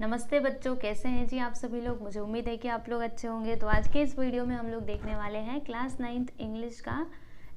नमस्ते बच्चों, कैसे हैं जी आप सभी लोग। मुझे उम्मीद है कि आप लोग अच्छे होंगे। तो आज के इस वीडियो में हम लोग देखने वाले हैं क्लास 9th इंग्लिश का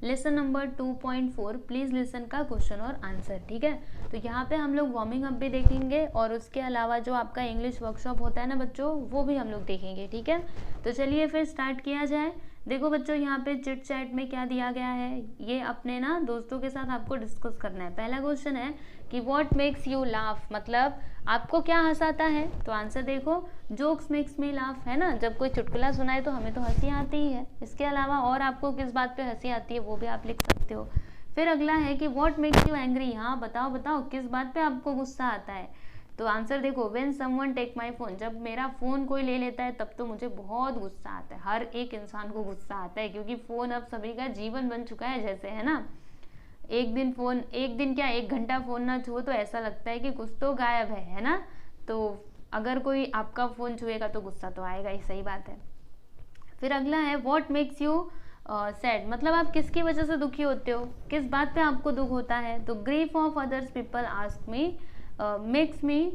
लेसन नंबर 2.4 प्लीज़ लिसन का क्वेश्चन और आंसर। ठीक है, तो यहाँ पे हम लोग वार्मिंग अप भी देखेंगे और उसके अलावा जो आपका इंग्लिश वर्कशॉप होता है ना बच्चों, वो भी हम लोग देखेंगे। ठीक है, तो चलिए फिर स्टार्ट किया जाए। देखो बच्चों, यहाँ पे चिट चैट में क्या दिया गया है, ये अपने ना दोस्तों के साथ आपको डिस्कस करना है। पहला क्वेश्चन है कि व्हाट मेक्स यू लाफ, मतलब आपको क्या हंसाता है। तो आंसर देखो, जोक्स मेक्स मी लाफ, है ना। जब कोई चुटकुला सुनाए तो हमें तो हंसी आती ही है। इसके अलावा और आपको किस बात पे हंसी आती है वो भी आप लिख सकते हो। फिर अगला है कि व्हाट मेक्स यू एंग्री, हाँ बताओ बताओ किस बात पे आपको गुस्सा आता है। तो आंसर देखो, when someone take my phone, जब मेरा फ़ोन कोई ले लेता है तब तो मुझे बहुत गुस्सा आता है। हर एक इंसान को गुस्सा आता है क्योंकि फ़ोन अब सभी का जीवन बन चुका है, जैसे, है ना। एक दिन क्या, 1 घंटा फ़ोन ना छुओ तो ऐसा लगता है कि कुछ तो गायब है ना। तो अगर कोई आपका फ़ोन छुएगा तो गुस्सा तो आएगा ही, सही बात है। फिर अगला है व्हाट मेक्स यू सैड, मतलब आप किसकी वजह से दुखी होते हो, किस बात पे आपको दुख होता है। तो grief of others people ask me makes me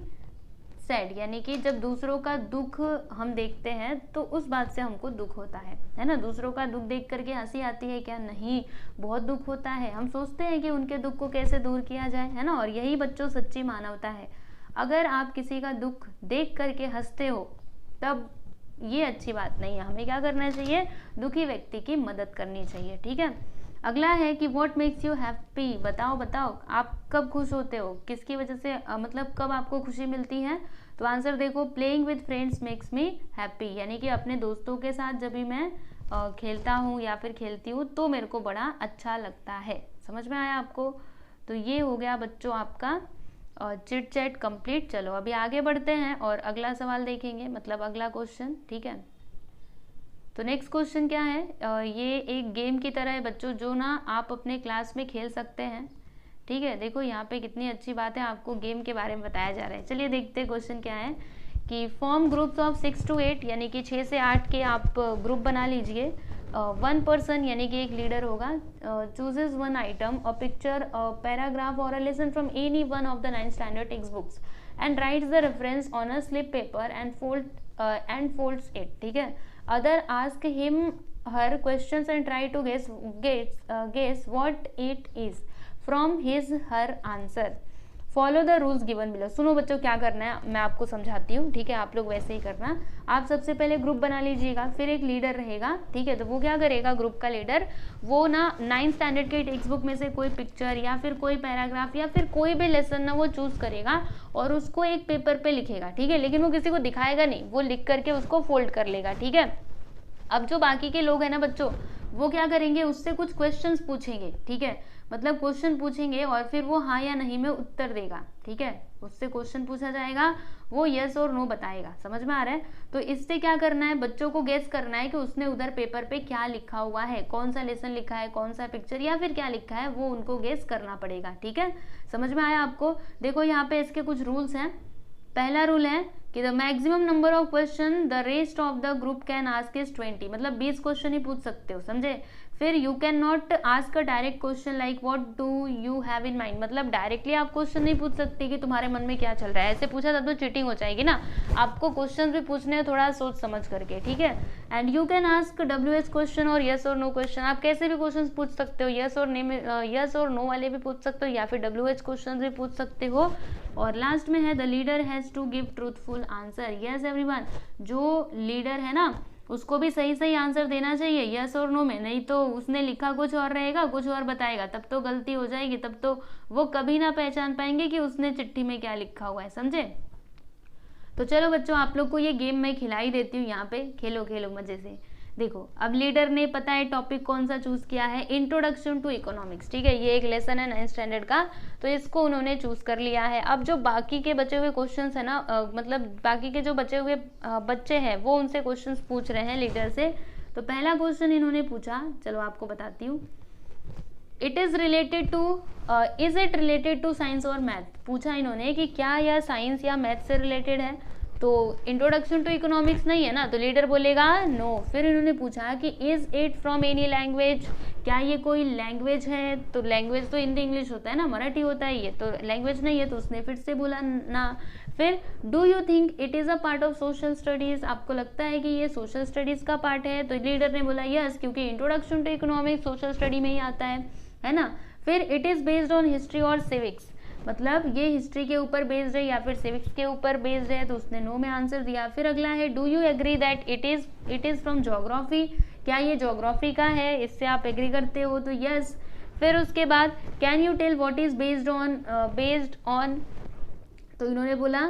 sad, यानी कि जब दूसरों का दुख हम देखते हैं तो उस बात से हमको दुख होता है ना। दूसरों का दुख देख करके हंसी आती है क्या, नहीं, बहुत दुख होता है। हम सोचते हैं कि उनके दुख को कैसे दूर किया जाए, है ना। और यही बच्चों सच्ची मानवता है। अगर आप किसी का दुख देख करके हंसते हो तब ये अच्छी बात नहीं है। हमें क्या करना चाहिए, दुखी व्यक्ति की मदद करनी चाहिए। ठीक है, अगला है कि व्हाट मेक्स यू हैप्पी, बताओ बताओ आप कब खुश होते हो, किसकी वजह से, मतलब कब आपको खुशी मिलती है। तो आंसर देखो, playing with friends makes me happy, यानी कि अपने दोस्तों के साथ जब भी मैं खेलता हूँ या फिर खेलती हूँ तो मेरे को बड़ा अच्छा लगता है। समझ में आया आपको। तो ये हो गया बच्चों आपका चिट चैट कंप्लीट। चलो अभी आगे बढ़ते हैं और अगला सवाल देखेंगे, मतलब अगला क्वेश्चन। ठीक है, तो नेक्स्ट क्वेश्चन क्या है, ये एक गेम की तरह है बच्चों, जो ना आप अपने क्लास में खेल सकते हैं। ठीक है, देखो यहाँ पे कितनी अच्छी बात है, आपको गेम के बारे में बताया जा रहा है। चलिए देखते हैं क्वेश्चन क्या है कि फॉर्म ग्रुप्स ऑफ 6 to 8, यानी कि 6 से 8 के आप ग्रुप बना लीजिए। 1 पर्सन, यानी कि एक लीडर होगा, chooses 1 item, a picture, a paragraph और a lesson from any one of the 9th standard text books and writes the reference on a slip paper and folds it. ठीक है, other ask him her questions and try to guess what it is from his her answer. Follow the rules given below. सुनो बच्चों, क्या करना है मैं आपको समझाती हूँ। ठीक है, आप लोग वैसे ही करना। आप सबसे पहले ग्रुप बना लीजिएगा, फिर एक लीडर रहेगा। ठीक है, तो वो क्या करेगा, ग्रुप का लीडर वो ना 9th स्टैंडर्ड के टेक्स्ट बुक में से कोई पिक्चर या फिर कोई पैराग्राफ या फिर कोई भी लेसन ना वो चूज करेगा और उसको एक पेपर पे लिखेगा। ठीक है, लेकिन वो किसी को दिखाएगा नहीं, वो लिख करके उसको फोल्ड कर लेगा। ठीक है, अब जो बाकी के लोग हैं ना बच्चों, वो क्या करेंगे, उससे कुछ क्वेश्चंस पूछेंगे। ठीक है, मतलब क्वेश्चन पूछेंगे और फिर वो हाँ या नहीं में उत्तर देगा। ठीक है, उससे क्वेश्चन पूछा जाएगा, वो यस और नो बताएगा। समझ में आ रहा है। तो इससे क्या करना है, बच्चों को गेस करना है कि उसने उधर पेपर पे क्या लिखा हुआ है, कौन सा लेसन लिखा है, कौन सा पिक्चर या फिर क्या लिखा है, वो उनको गेस करना पड़ेगा। ठीक है, समझ में आया आपको। देखो यहाँ पे इसके कुछ रूल्स हैं। पहला रूल है कि the maximum number of question the rest of the group can ask is 20, मतलब 20 क्वेश्चन ही पूछ सकते हो, समझे। फिर you can not ask a direct question like what do you have in mind, मतलब डायरेक्टली आप क्वेश्चन नहीं पूछ सकते कि तुम्हारे मन में क्या चल रहा है। ऐसे पूछा तब तो चीटिंग हो जाएगी ना। आपको क्वेश्चन भी पूछने हैं थोड़ा सोच समझ करके। ठीक है, and you can ask WH question और यस और नो क्वेश्चन, आप कैसे भी क्वेश्चन पूछ सकते हो, यस और नो वाले भी पूछ सकते हो या फिर WH क्वेश्चन भी पूछ सकते हो। और लास्ट में है the leader has to give truthful answer. Yes everyone, जो लीडर है ना उसको भी सही सही आंसर देना चाहिए यस और नो में, नहीं तो उसने लिखा कुछ और रहेगा, कुछ और बताएगा, तब तो गलती हो जाएगी, तब तो वो कभी ना पहचान पाएंगे कि उसने चिट्ठी में क्या लिखा हुआ है, समझे। तो चलो बच्चों, आप लोग को ये गेम मैं खिलाई देती हूँ, यहाँ पे खेलो खेलो मजे से। देखो, अब लीडर ने पता है टॉपिक कौन सा चूज किया है, इंट्रोडक्शन टू इकोनॉमिक्स। ठीक है, ये एक लेसन है 9th स्टैंडर्ड का, तो इसको उन्होंने चूज कर लिया है। अब जो बाकी के बचे हुए क्वेश्चंस है ना, मतलब बाकी के जो बचे हुए बच्चे हैं वो उनसे क्वेश्चंस पूछ रहे हैं लीडर से। तो पहला क्वेश्चन इन्होंने पूछा, चलो आपको बताती हूँ। It is related to is it related to science और मैथ, पूछा इन्होंने कि क्या यह साइंस या मैथ से रिलेटेड है। तो इंट्रोडक्शन टू इकोनॉमिक्स नहीं है ना, तो लीडर बोलेगा नो। फिर इन्होंने पूछा कि is it from any language, क्या ये कोई लैंग्वेज है। तो लैंग्वेज तो हिंदी इंग्लिश होता है ना, मराठी होता है ये, तो लैंग्वेज नहीं है, तो उसने फिर से बोला ना। फिर do you think it is a part of social studies, आपको लगता है कि ये सोशल स्टडीज़ का पार्ट है? तो लीडर ने बोला यस, क्योंकि introduction to economics social study में ही आता है ना। फिर it is based on history और सिविक्स, मतलब ये हिस्ट्री के ऊपर बेस्ड है या फिर सिविक्स के ऊपर बेस्ड है, तो उसने नो में आंसर दिया। फिर अगला है do you agree that it is from geography, क्या ये ज्योग्राफी का है, इससे आप एग्री करते हो? तो यस। फिर उसके बाद can you tell what is based on, तो इन्होंने बोला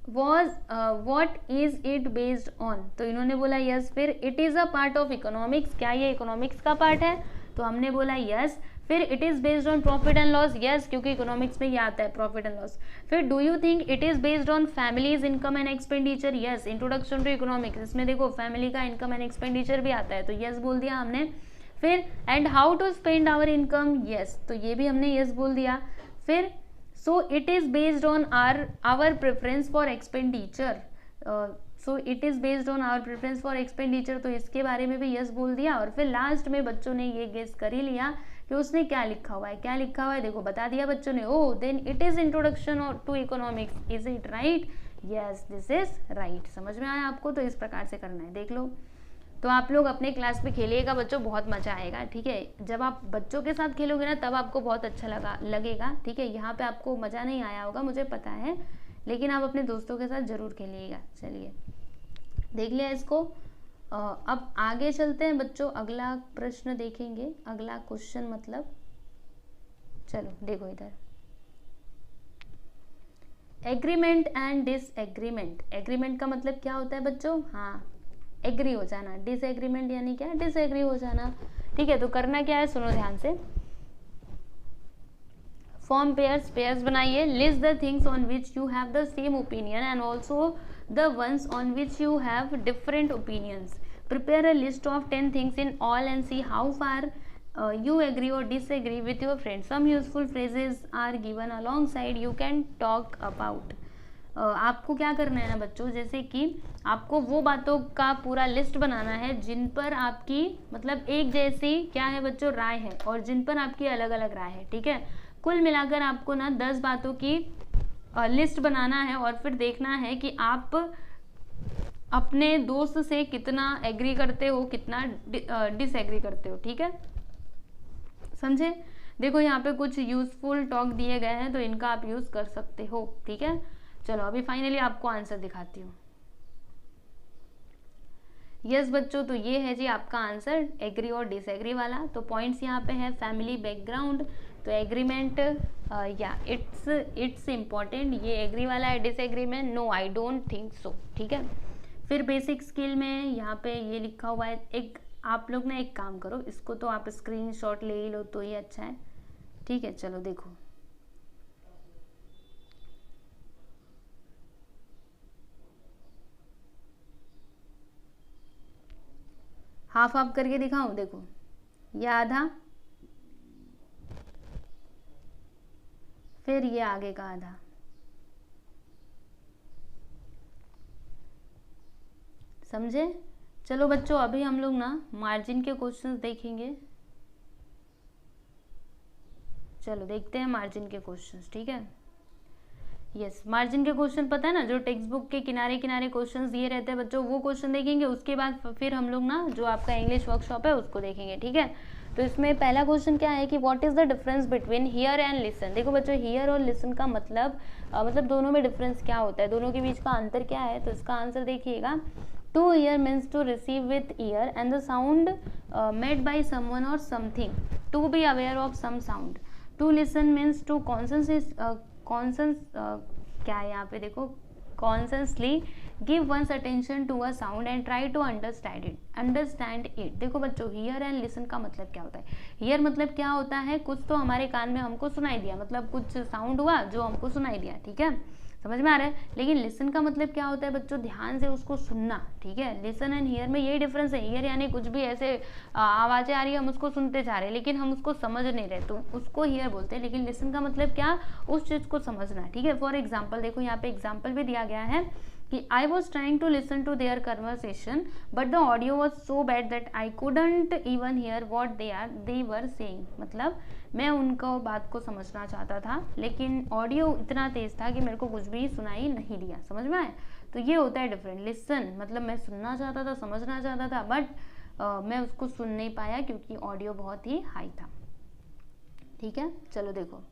what is it based on, तो इन्होंने बोला यस। फिर it is a part of economics, क्या ये इकोनॉमिक्स का पार्ट है? तो हमने बोला यस। फिर it is based on profit and loss, yes, क्योंकि इकोनॉमिक्स में ये आता है प्रॉफिट एंड लॉस। फिर do you think it is based on families income and expenditure, yes, introduction to economics, इसमें देखो फैमिली का इनकम एंड एक्सपेंडिचर भी आता है, तो यस बोल दिया हमने। फिर and how to spend our income, yes, तो ये भी हमने यस बोल दिया। फिर so it is based on our preference for expenditure, so it is based on our preference for expenditure, तो इसके बारे में भी यस बोल दिया। और फिर लास्ट में बच्चों ने ये गेस कर ही लिया कि उसने क्या लिखा हुआ है, क्या लिखा हुआ है, देखो बता दिया बच्चों ने, oh then it is introduction to economics, is it right? Yes, this is right. समझ में आया आपको? तो इस प्रकार से करना है, देख लो। तो आप लोग अपने क्लास में खेलिएगा बच्चों, बहुत मज़ा आएगा, ठीक है। जब आप बच्चों के साथ खेलोगे ना तब आपको बहुत अच्छा लगेगा, ठीक है। यहाँ पे आपको मज़ा नहीं आया होगा मुझे पता है, लेकिन आप अपने दोस्तों के साथ ज़रूर खेलिएगा। चलिए देख लिया इसको। अब आगे चलते हैं बच्चों, अगला प्रश्न देखेंगे, अगला क्वेश्चन मतलब, चलो देखो इधर, एग्रीमेंट एंड डिसएग्रीमेंट। एग्रीमेंट का मतलब क्या होता है बच्चों? हाँ, एग्री हो जाना। डिसएग्रीमेंट यानी क्या? डिसएग्री हो जाना, ठीक है। तो करना क्या है, सुनो ध्यान से। फॉर्म पेयर्स बनाइए। List the things on which you have the same opinion and also the ones on which you have different opinions. Prepare a list of 10 things in all and see how far you agree or disagree with your friends. Some useful phrases are given alongside, you can talk about. आपको क्या करना है ना बच्चों, जैसे कि आपको वो बातों का पूरा लिस्ट बनाना है जिन पर आपकी मतलब एक जैसी क्या है बच्चों, राय है, और जिन पर आपकी अलग अलग राय है, ठीक है। कुल मिलाकर आपको ना 10 बातों की लिस्ट बनाना है और फिर देखना है कि आप अपने दोस्त से कितना एग्री करते हो, कितना डिसएग्री करते हो, ठीक है, समझे। देखो यहाँ पे कुछ यूजफुल टॉक दिए गए हैं, तो इनका आप यूज कर सकते हो, ठीक है। चलो अभी फाइनली आपको आंसर दिखाती हूँ। यस बच्चों, तो ये है जी आपका आंसर, एग्री और डिसएग्री वाला। तो पॉइंट्स यहाँ पे है फैमिली बैकग्राउंड, तो एग्रीमेंट या इट्स इम्पॉर्टेंट, ये एग्री वाला है। Disagreement no I don't think so, ठीक है। फिर बेसिक स्किल में यहाँ पे ये लिखा हुआ है, एक आप लोग ना एक काम करो, इसको तो आप स्क्रीनशॉट ले ही लो तो ये अच्छा है, ठीक है। चलो देखो, हाफ हाफ करके दिखाऊं, देखो ये आधा, फिर ये आगे का आधा, समझे। चलो बच्चों अभी हम लोग ना मार्जिन के क्वेश्चंस देखेंगे। चलो देखते हैं मार्जिन के क्वेश्चंस, ठीक है। यस, मार्जिन के क्वेश्चन पता है ना, जो टेक्स्ट बुक के किनारे किनारे क्वेश्चंस दिए रहते हैं बच्चों, वो क्वेश्चन देखेंगे। उसके बाद फिर हम लोग ना जो आपका इंग्लिश वर्कशॉप है उसको देखेंगे, ठीक है। तो इसमें पहला क्वेश्चन क्या है कि what is the difference between here and listen. देखो बच्चों, हियर और लिसन का मतलब दोनों में डिफरेंस क्या होता है, दोनों के बीच का अंतर क्या है। तो इसका आंसर देखिएगा, to ear means to receive with ear and the sound made by someone or something, to be aware of some sound. To listen means to क्या है यहाँ पे देखो, consciously give one's attention to a sound and try to understand it. देखो बच्चों, here and listen का मतलब क्या होता है। हियर मतलब क्या होता है, कुछ तो हमारे कान में हमको सुनाई दिया, मतलब कुछ साउंड हुआ जो हमको सुनाई दिया, ठीक है, समझ में आ रहा है। लेकिन लिसन का मतलब क्या होता है बच्चों, ध्यान से उसको सुनना, ठीक है। लिसन एंड हियर में यही डिफरेंस है। हियर यानी कुछ भी ऐसे आवाज़ें आ रही है, हम उसको सुनते जा रहे हैं लेकिन हम उसको समझ नहीं रहे, तो उसको हियर बोलते हैं। लेकिन लिसन का मतलब क्या, उस चीज़ को समझना, ठीक है। फॉर एग्जाम्पल देखो, यहाँ पे एग्जाम्पल भी दिया गया है कि I was trying to listen to their conversation but the audio was so bad that I couldn't even hear what they were saying. मतलब मैं उनको बात को समझना चाहता था लेकिन ऑडियो इतना तेज था कि मेरे को कुछ भी सुनाई नहीं दिया। समझ में आया? तो ये होता है डिफरेंट। लिसन मतलब मैं सुनना चाहता था, समझना चाहता था, बट मैं उसको सुन नहीं पाया क्योंकि ऑडियो बहुत ही हाई था। ठीक है, चलो देखो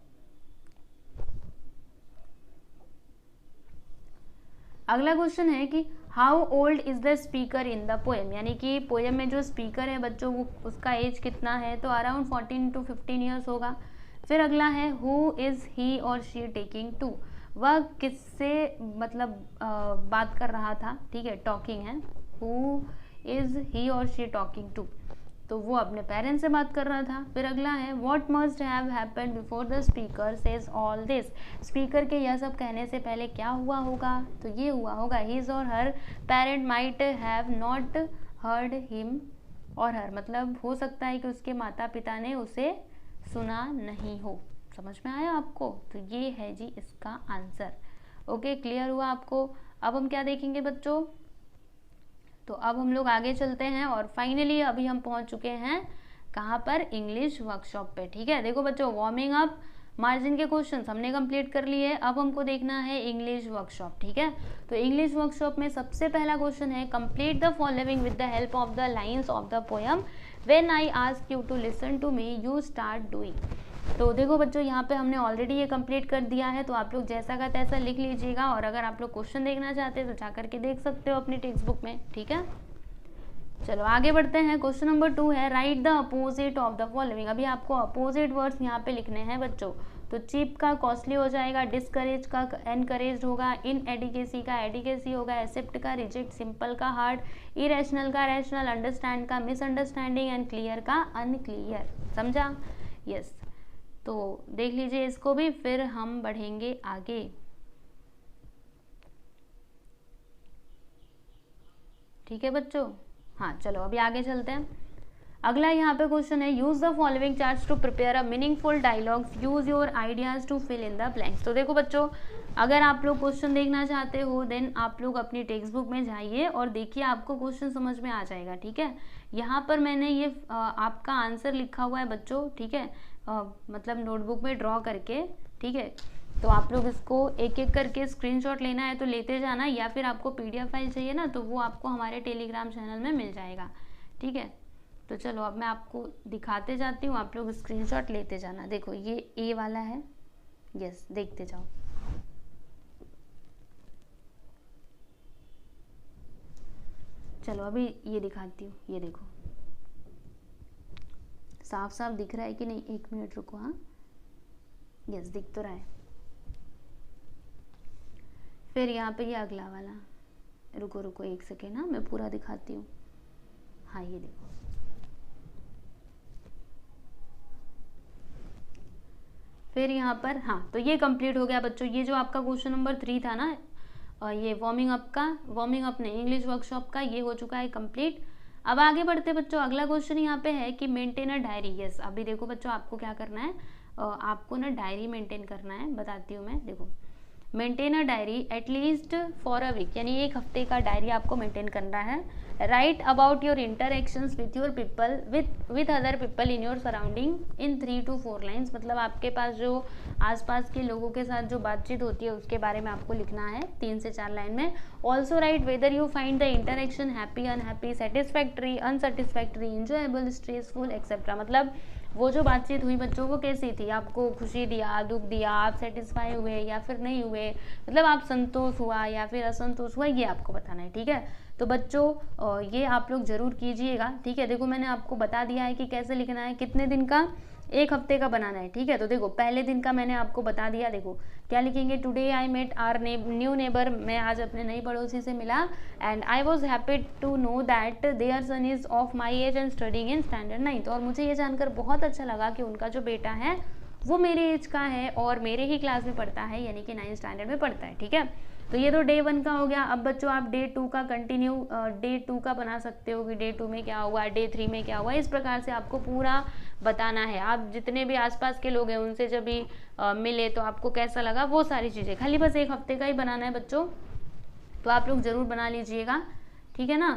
अगला क्वेश्चन है कि how old is the speaker in the poem, यानी कि पोएम में जो स्पीकर है बच्चों वो उसका एज कितना है, तो अराउंड 14 to 15 ईयर्स होगा। फिर अगला है हु इज ही और शी टेकिंग टू, वह किससे मतलब बात कर रहा था। ठीक है, टॉकिंग है, हु इज ही और शी टॉकिंग टू, तो वो अपने पेरेंट्स से बात कर रहा था। फिर अगला है what must have happened before the speaker says all this, speaker के यह सब कहने से पहले क्या हुआ होगा, तो ये हुआ होगा his or her parent might have not heard him or her, मतलब हो सकता है कि उसके माता पिता ने उसे सुना नहीं हो। समझ में आया आपको? तो ये है जी इसका आंसर। ओके, क्लियर हुआ आपको? अब हम क्या देखेंगे बच्चों, तो अब हम लोग आगे चलते हैं और फाइनली अभी हम पहुंच चुके हैं कहाँ पर, इंग्लिश वर्कशॉप पे। ठीक है, देखो बच्चों वार्मिंग अप मार्जिन के क्वेश्चंस हमने कंप्लीट कर लिए, अब हमको देखना है इंग्लिश वर्कशॉप। ठीक है, तो इंग्लिश वर्कशॉप में सबसे पहला क्वेश्चन है complete the following with the help of the lines of the poem when I ask you to listen to me you start doing. तो देखो बच्चों यहाँ पे हमने ऑलरेडी ये कंप्लीट कर दिया है, तो आप लोग जैसा का तैसा लिख लीजिएगा और अगर आप लोग क्वेश्चन देखना चाहते हैं तो जा करके देख सकते हो अपनी टेक्स्ट बुक में। ठीक है, चलो आगे बढ़ते हैं। क्वेश्चन नंबर 2 है right the opposite of the following. अभी आपको अपोजिट वर्ड्स यहाँ पे लिखने हैं बच्चों, तो चीप का कॉस्टली हो जाएगा, डिस्करेज का एनकरेज होगा, इन एडिकेसी का एडिकेसी होगा, एक्सेप्ट का रिजेक्ट, सिंपल का हार्ड, इरेशनल का रैशनल, अंडरस्टैंड का मिसअंडरस्टैंडिंग एंड क्लियर का अनक्लियर। समझा? यस, तो देख लीजिए इसको भी, फिर हम बढ़ेंगे आगे। ठीक है बच्चों, हाँ चलो अभी आगे चलते हैं। अगला यहाँ पे क्वेश्चन है use the following charts to prepare a meaningful dialogues, use your ideas to fill in the blanks. तो देखो बच्चों अगर आप लोग क्वेश्चन देखना चाहते हो देन आप लोग अपनी टेक्स्ट बुक में जाइए और देखिए, आपको क्वेश्चन समझ में आ जाएगा। ठीक है, यहाँ पर मैंने ये आपका आंसर लिखा हुआ है बच्चों। ठीक है, मतलब नोटबुक में ड्रॉ करके। ठीक है, तो आप लोग इसको एक एक करके स्क्रीनशॉट लेना है तो लेते जाना, या फिर आपको पीडीएफ फाइल चाहिए ना तो वो आपको हमारे टेलीग्राम चैनल में मिल जाएगा। ठीक है, तो चलो अब मैं आपको दिखाते जाती हूँ, आप लोग स्क्रीनशॉट लेते जाना। देखो ये ए वाला है, यस देखते जाओ। चलो अभी ये दिखाती हूँ, ये देखो साफ साफ दिख रहा है कि नहीं, एक मिनट रुको। हाँ यस दिख तो रहा है। फिर यहाँ पे ये अगला वाला, रुको रुको एक सेकेंड, हाँ मैं पूरा दिखाती हूँ। हाँ ये देखो, फिर यहाँ पर हाँ, तो ये कंप्लीट हो गया बच्चों। ये जो आपका क्वेश्चन नंबर 3 था ना, ये वार्मिंग अप ने इंग्लिश वर्कशॉप का, ये हो चुका है कंप्लीट। अब आगे बढ़ते बच्चों, अगला क्वेश्चन यहाँ पे है कि मेंटेन अ डायरी। यस, अभी देखो बच्चों आपको क्या करना है, आपको ना डायरी मेंटेन करना है, बताती हूँ मैं। देखो maintain a diary at least for a week, यानी एक हफ्ते का डायरी आपको मेंटेन करना है। Write about your interactions with your people with other people in your surrounding in 3 to 4 lines, मतलब आपके पास जो आसपास के लोगों के साथ जो बातचीत होती है उसके बारे में आपको लिखना है 3 से 4 लाइन में। Also right whether you find the interaction happy, unhappy, satisfactory, unsatisfactory, enjoyable, stressful etcetera, मतलब वो जो बातचीत हुई बच्चों को कैसी थी, आपको खुशी दिया, दुख दिया, आप सेटिस्फाई हुए या फिर नहीं हुए, मतलब आप संतोष हुआ या फिर असंतोष हुआ, ये आपको बताना है। ठीक है, तो बच्चों ये आप लोग जरूर कीजिएगा। ठीक है, देखो मैंने आपको बता दिया है कि कैसे लिखना है, कितने दिन का, एक हफ्ते का बनाना है। ठीक है, तो देखो पहले दिन का मैंने आपको बता दिया। देखो क्या लिखेंगे, today I met our new neighbour, मैं आज अपने नई पड़ोसी से मिला, and I was happy to know that their son is of my age and studying in standard 9। और मुझे ये जानकर बहुत अच्छा लगा कि उनका जो बेटा है वो मेरे एज का है और मेरे ही क्लास में पढ़ता है, यानी कि 9th स्टैंडर्ड में पढ़ता है। ठीक है, तो ये तो डे 1 का हो गया। अब बच्चों आप डे 2 का कंटिन्यू डे 2 का बना सकते हो कि डे 2 में क्या हुआ, डे 3 में क्या हुआ, इस प्रकार से आपको पूरा बताना है। आप जितने भी आसपास के लोग हैं उनसे जब भी मिले तो आपको कैसा लगा, वो सारी चीज़ें, खाली बस एक हफ्ते का ही बनाना है बच्चों। तो आप लोग ज़रूर बना लीजिएगा, ठीक है ना।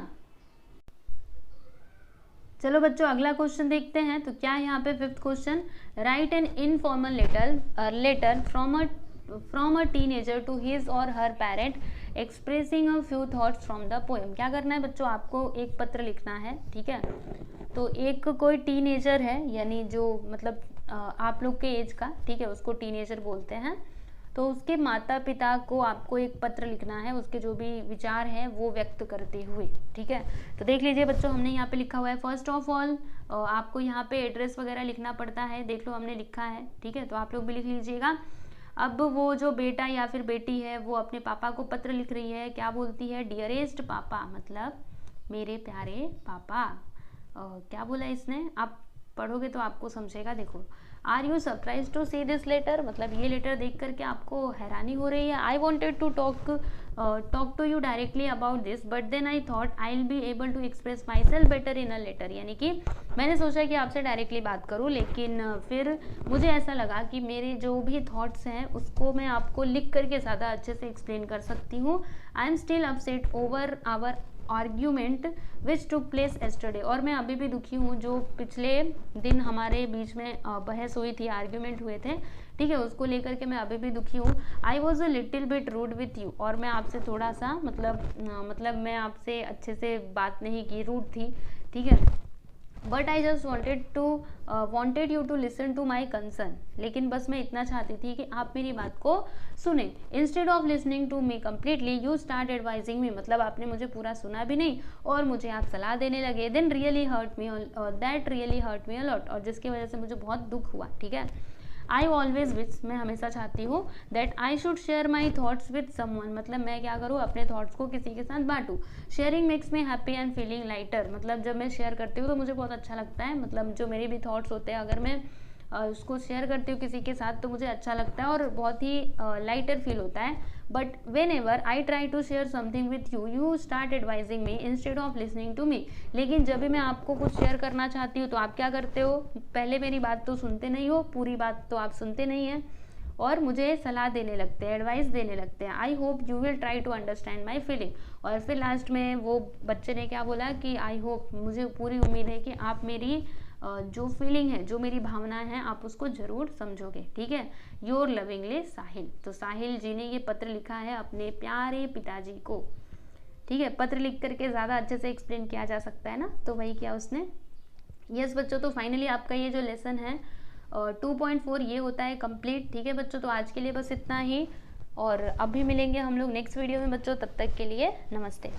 चलो बच्चों अगला क्वेश्चन देखते हैं। तो क्या है यहाँ पे 5th question, write an informal letter from a teenager to his or her parent expressing a few thoughts from the poem. क्या करना है बच्चों, आपको एक पत्र लिखना है, ठीक है। तो एक कोई टीनेजर है, यानी जो मतलब आप लोग के एज का, ठीक है, उसको टीनेजर बोलते हैं। तो उसके माता पिता को आपको एक पत्र लिखना है, उसके जो भी विचार हैं वो व्यक्त करते हुए, ठीक है। तो देख लीजिए बच्चों, हमने यहाँ पे लिखा हुआ है फर्स्ट ऑफ ऑल आपको यहाँ पे एड्रेस वगैरह लिखना पड़ता है, देख लो हमने लिखा है, ठीक है। तो आप लोग भी लिख लीजिएगा। अब वो जो बेटा या फिर बेटी है वो अपने पापा को पत्र लिख रही है, क्या बोलती है, डियरेस्ट पापा, मतलब मेरे प्यारे पापा। क्या बोला इसने, आप पढ़ोगे तो आपको समझेगा। देखो, are you surprise to see this letter, मतलब ये लेटर देख करके आपको हैरानी हो रही है। I wanted to talk to you directly about this but then I thought I will be able to express myself better in a letter. यानी कि मैंने सोचा कि आपसे डायरेक्टली बात करूं, लेकिन फिर मुझे ऐसा लगा कि मेरे जो भी थॉट्स हैं उसको मैं आपको लिख करके ज़्यादा अच्छे से एक्सप्लेन कर सकती हूँ। I am still upset over our argument which took place yesterday, और मैं अभी भी दुखी हूँ जो पिछले दिन हमारे बीच में बहस हुई थी, आर्ग्यूमेंट हुए थे, ठीक है, उसको लेकर के मैं अभी भी दुखी हूँ। I was a little bit rude with you, और मैं आपसे थोड़ा सा मतलब मैं आपसे अच्छे से बात नहीं की, रूड थी, ठीक है। But I just wanted you to listen to my concern, लेकिन बस मैं इतना चाहती थी कि आप मेरी बात को सुने। Instead of listening to me completely you start advising me, मतलब आपने मुझे पूरा सुना भी नहीं और मुझे आप सलाह देने लगे। Then really hurt me, that really hurt me a lot, और जिसकी वजह से मुझे बहुत दुख हुआ, ठीक है। आई ऑलवेज विश, मैं हमेशा चाहती हूँ, that I should share my thoughts with someone, मतलब मैं क्या करूँ, अपने थॉट्स को किसी के साथ बांटूँ। Sharing makes me happy and feeling lighter, मतलब जब मैं शेयर करती हूँ तो मुझे बहुत अच्छा लगता है, मतलब जो मेरे भी थॉट्स होते हैं अगर मैं उसको शेयर करती हूँ किसी के साथ तो मुझे अच्छा लगता है और बहुत ही लाइटर फील होता है। But whenever I try to share something with you, you start advising me instead of listening to me, लेकिन जब भी मैं आपको कुछ शेयर करना चाहती हूँ तो आप क्या करते हो, पहले मेरी बात तो सुनते नहीं हो, पूरी बात तो आप सुनते नहीं हैं और मुझे सलाह देने लगते हैं, एडवाइस देने लगते हैं। I hope you will try to understand my feeling, और फिर लास्ट में वो बच्चे ने क्या बोला कि आई होप, मुझे पूरी उम्मीद है कि आप मेरी जो फीलिंग है, जो मेरी भावनाएं हैं, आप उसको जरूर समझोगे, ठीक है। योर लविंगली साहिल, तो साहिल जी ने ये पत्र लिखा है अपने प्यारे पिताजी को, ठीक है। पत्र लिख करके ज़्यादा अच्छे से एक्सप्लेन किया जा सकता है ना, तो वही किया उसने। यस बच्चों, तो फाइनली आपका ये जो लेसन है 2.4 ये होता है कंप्लीट, ठीक है बच्चों। तो आज के लिए बस इतना ही, और अभी मिलेंगे हम लोग नेक्स्ट वीडियो में बच्चों, तब तक के लिए नमस्ते।